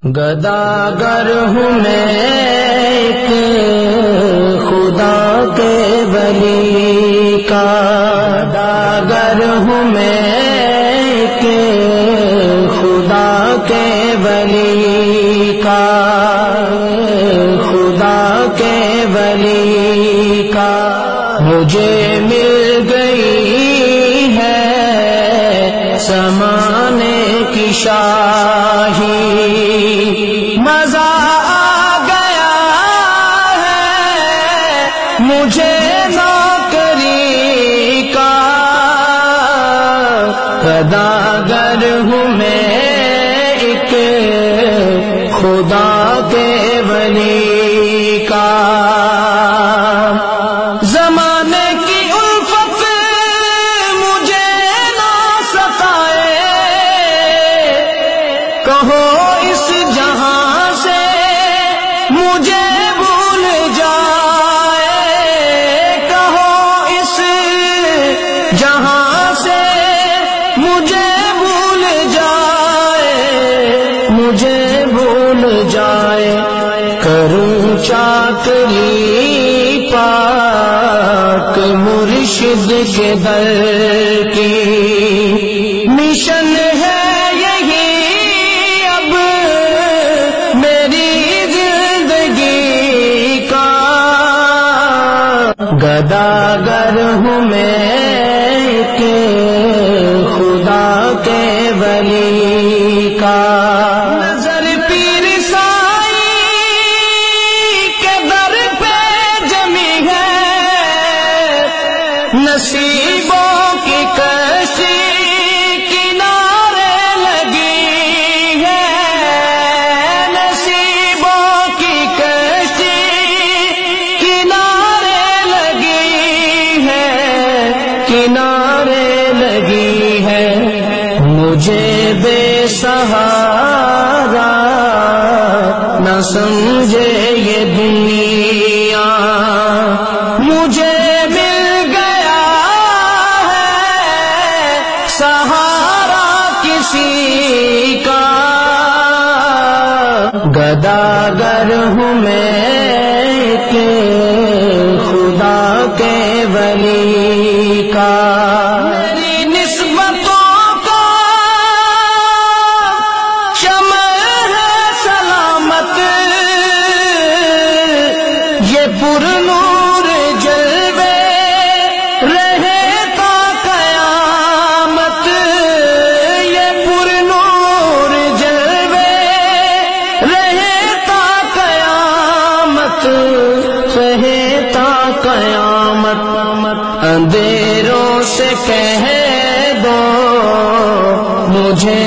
گداگر ہوں میں ایک خدا کے ولی کا، گداگر ہوں میں ایک خدا کے ولی کا، خدا کے ولی کا۔ مجھے مل گئی ہے زمانے کی شاہی، مزہ آ گیا ہے مجھے نوکری کا۔ گداگر ہوں میں ایک خدا کے ولی کا۔ زمانے کی الفت مجھے نہ ستائے، کہو اس جہاں سے مجھے بھول جائے، کہو اس جہاں سے مجھے بھول جائے، مجھے بھول جائے۔ کروں چاکری پاک مرشد کے در کی، مشن ہے یہی اب میری زندگی کا۔ گداگر ہوں میں ایک خدا کے ولی کا۔ نظر پیر سائی کے در پہ جمی ہے، نصیبوں کی کشتی کنارے لگی ہے، نصیبوں کی کشتی کنارے لگی ہے، کنارے لگی ہے۔ مجھے بے سہارا نہ سمجھے یہ دنیا، مجھے مل گیا ہے سہارا کسی کا۔ گداگر ہوں میں ایک خدا کے ولی کا۔ میری نسبتوں کا شمع ہے سلامت، یہ پر نور جلوے رہے تا قیامت، یہ پر نور جلوے رہے تا قیامت، رہے تا قیامت۔ اندھیروں سے کہہ دو مجھے